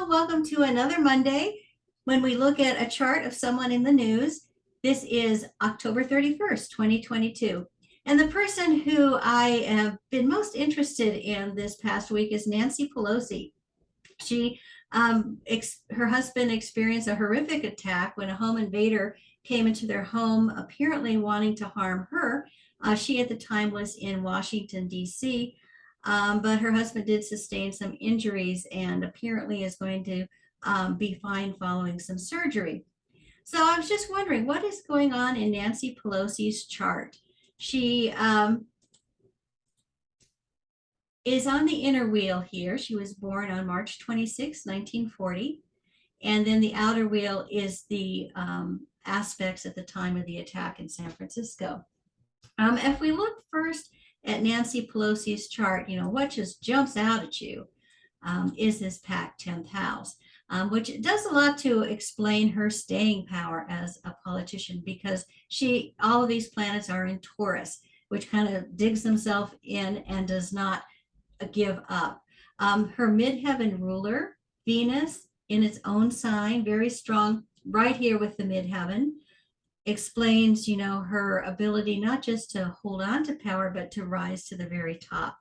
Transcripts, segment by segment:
welcome to another Monday when we look at a chart of someone in the news. This is October 31st, 2022. And the person who I have been most interested in this past week is Nancy Pelosi. She, her husband experienced a horrific attack when a home invader came into their home, apparently wanting to harm her. She at the time was in Washington, D.C., but her husband did sustain some injuries and apparently is going to be fine following some surgery. So I was just wondering, what is going on in Nancy Pelosi's chart? She is on the inner wheel here. She was born on March 26, 1940. And then the outer wheel is the aspects at the time of the attack in San Francisco. If we look first at Nancy Pelosi's chart, what just jumps out at you is this packed 10th house, which does a lot to explain her staying power as a politician, because all of these planets are in Taurus, which kind of digs themselves in and does not give up. Her midheaven ruler, Venus, in its own sign, very strong right here with the midheaven, explains, her ability not just to hold on to power, but to rise to the very top.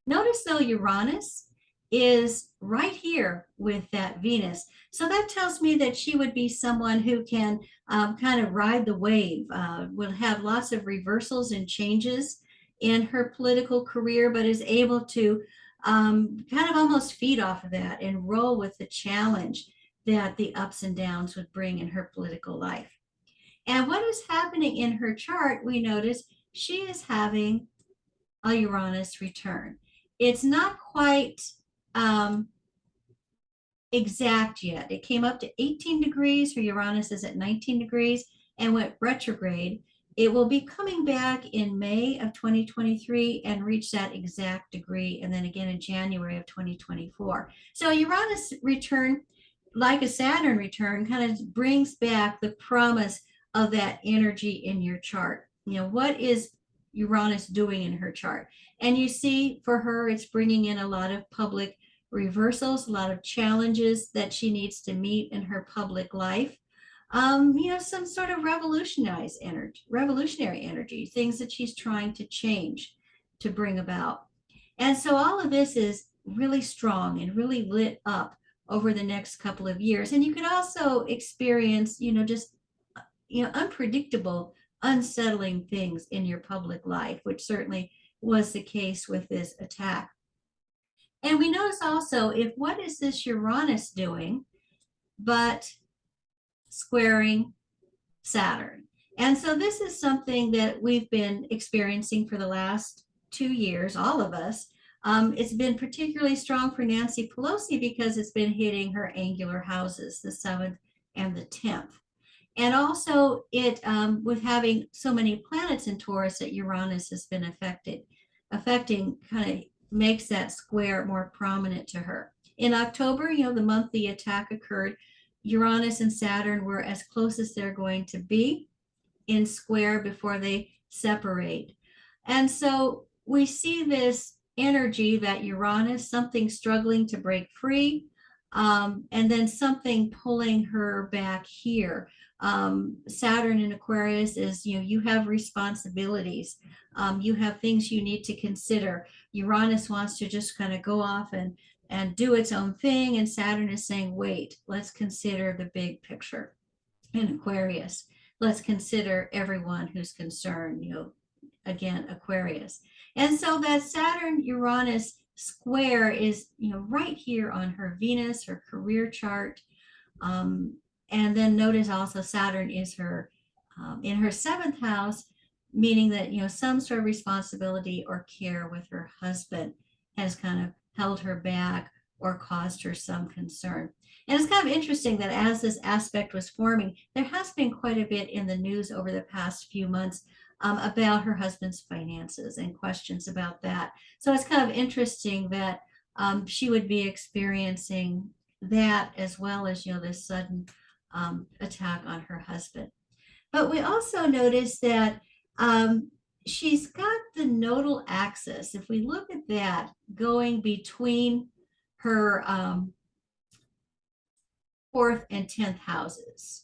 Notice though, Uranus is right here with that Venus. So that tells me that she would be someone who can kind of ride the wave, will have lots of reversals and changes in her political career, but is able to kind of almost feed off of that and roll with the challenge that the ups and downs would bring in her political life. And what is happening in her chart, we notice she is having a Uranus return. It's not quite exact yet. It came up to 18 degrees. Her Uranus is at 19 degrees and went retrograde. It will be coming back in May of 2023 and reach that exact degree, and then again in January of 2024. So Uranus return, like a Saturn return, kind of brings back the promise of that energy in your chart. What is Uranus doing in her chart? And you see for her, it's bringing in a lot of public reversals, a lot of challenges that she needs to meet in her public life. Some sort of revolutionary energy, things that she's trying to change, to bring about. And so all of this is really strong and really lit up over the next couple of years. And you could also experience, just, unpredictable, unsettling things in your public life, which certainly was the case with this attack. And we notice also, what is this Uranus doing but squaring Saturn? And so this is something that we've been experiencing for the last 2 years, all of us. It's been particularly strong for Nancy Pelosi because it's been hitting her angular houses, the 7th and the 10th. And also with having so many planets in Taurus that Uranus has been affecting, kind of makes that square more prominent to her. In October, the month the attack occurred, Uranus and Saturn were as close as they're going to be in square before they separate. And so we see this energy that Uranus, something struggling to break free, and then something pulling her back here. Saturn in Aquarius is, you have responsibilities. You have things you need to consider. Uranus wants to just kind of go off and do its own thing. And Saturn is saying, wait, let's consider the big picture. In Aquarius, let's consider everyone who's concerned, again, Aquarius. And so that Saturn-Uranus square is, right here on her Venus, her career chart. And then notice also Saturn is her in her 7th house, meaning that, some sort of responsibility or care with her husband has kind of held her back or caused her some concern. And it's kind of interesting that as this aspect was forming, there has been quite a bit in the news over the past few months about her husband's finances and questions about that. So it's kind of interesting that she would be experiencing that, as well as, this sudden attack on her husband. But we also notice that she's got the nodal axis. If we look at that going between her 4th, and 10th houses.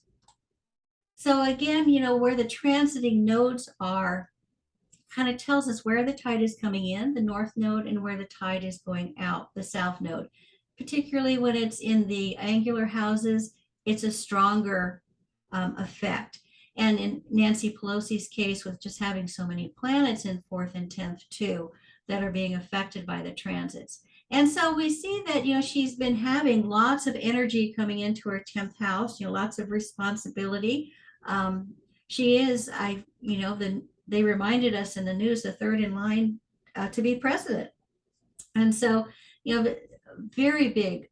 So again, where the transiting nodes are kind of tells us where the tide is coming in, the north node, and where the tide is going out, the south node. Particularly when it's in the angular houses, it's a stronger effect. And in Nancy Pelosi's case, with just having so many planets in 4th and 10th too, that are being affected by the transits. And so we see that, she's been having lots of energy coming into her 10th house, lots of responsibility. She is, they reminded us in the news, the third in line to be president. And so, very big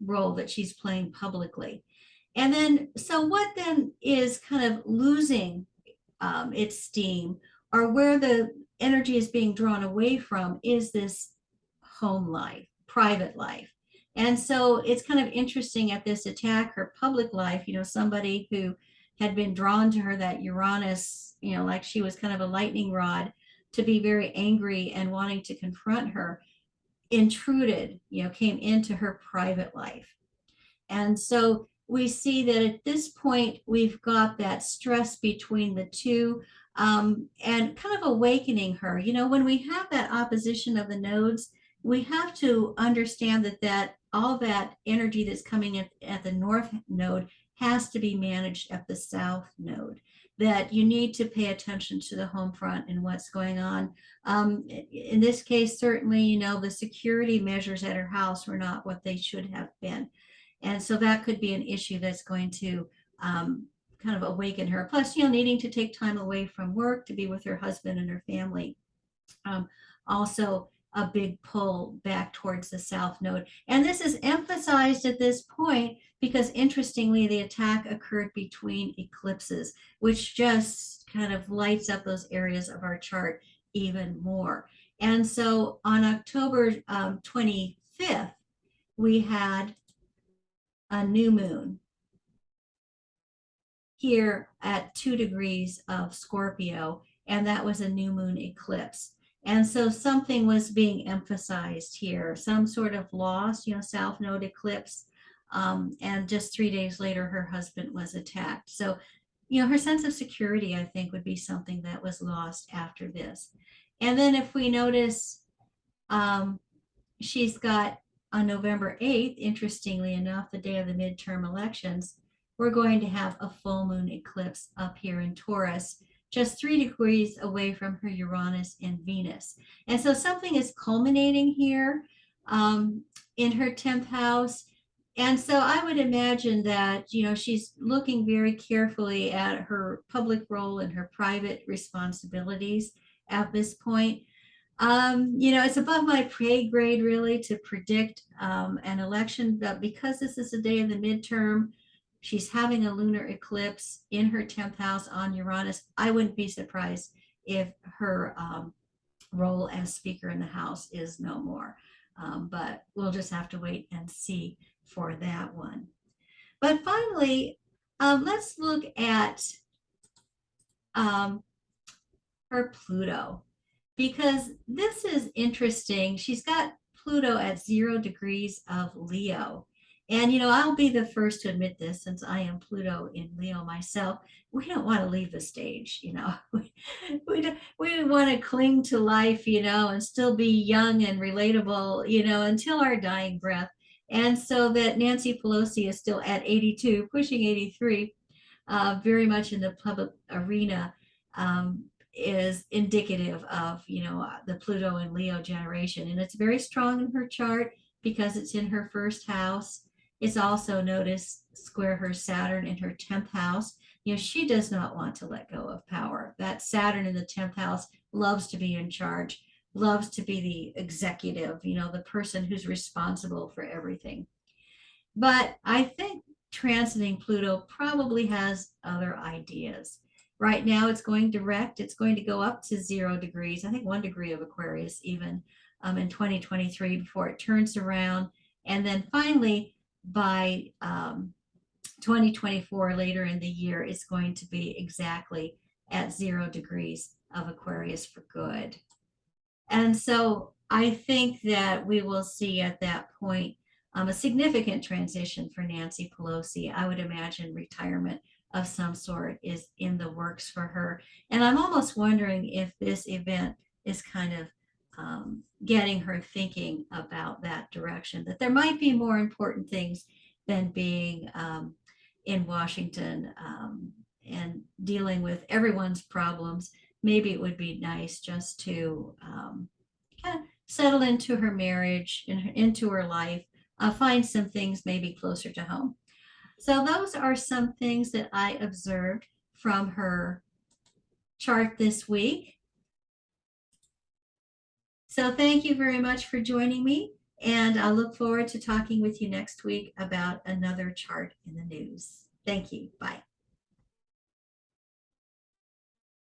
role that she's playing publicly. And then, so what then is kind of losing its steam, or where the energy is being drawn away from, is this home life, private life. And so it's kind of interesting at this attack, her public life, somebody who had been drawn to her, that Uranus, like she was kind of a lightning rod, to be very angry and wanting to confront her, intruded, came into her private life. And so we see that at this point, we've got that stress between the two, and kind of awakening her. When we have that opposition of the nodes, we have to understand that all that energy that's coming at the north node has to be managed at the south node, that you need to pay attention to the home front and what's going on. In this case, certainly, the security measures at her house were not what they should have been. And so that could be an issue that's going to kind of awaken her. Plus, needing to take time away from work to be with her husband and her family. Also, a big pull back towards the south node. And this is emphasized at this point because, interestingly, the attack occurred between eclipses, which just kind of lights up those areas of our chart even more. And so on October 25th, we had a new moon here at 2 degrees of Scorpio, and that was a new moon eclipse. And so something was being emphasized here, some sort of loss, south node eclipse. And just 3 days later, her husband was attacked. So, her sense of security, I think, would be something that was lost after this. And then if we notice, she's got on November 8th, interestingly enough, the day of the midterm elections, we're going to have a full moon eclipse up here in Taurus, just 3 degrees away from her Uranus and Venus. And so something is culminating here in her 10th house. And so I would imagine that, she's looking very carefully at her public role and her private responsibilities at this point. It's above my pay grade really to predict an election, but because this is the day of the midterm, she's having a lunar eclipse in her 10th house on Uranus. I wouldn't be surprised if her role as Speaker in the House is no more. But we'll just have to wait and see for that one. But finally, let's look at her Pluto, because this is interesting. She's got Pluto at 0 degrees of Leo. And, I'll be the first to admit this, since I am Pluto in Leo myself. We don't want to leave the stage, we want to cling to life, and still be young and relatable, until our dying breath. And so that Nancy Pelosi is still at 82, pushing 83, very much in the public arena, is indicative of, the Pluto and Leo generation. And it's very strong in her chart because it's in her first house. It's also, notice, square her Saturn in her 10th house. She does not want to let go of power. That Saturn in the 10th house loves to be in charge, loves to be the executive, the person who's responsible for everything. But I think transiting Pluto probably has other ideas. Right now, it's going direct. It's going to go up to 0 degrees, I think 1 degree of Aquarius even, in 2023 before it turns around. And then finally, by 2024, later in the year, it's going to be exactly at 0 degrees of Aquarius for good. And so I think that we will see at that point a significant transition for Nancy Pelosi. I would imagine retirement of some sort is in the works for her. And I'm almost wondering if this event is kind of getting her thinking about that direction, that there might be more important things than being in Washington and dealing with everyone's problems. Maybe it would be nice just to kind of settle into her marriage, into her life, find some things maybe closer to home. So those are some things that I observed from her chart this week. So thank you very much for joining me, and I'll look forward to talking with you next week about another chart in the news. Thank you. Bye.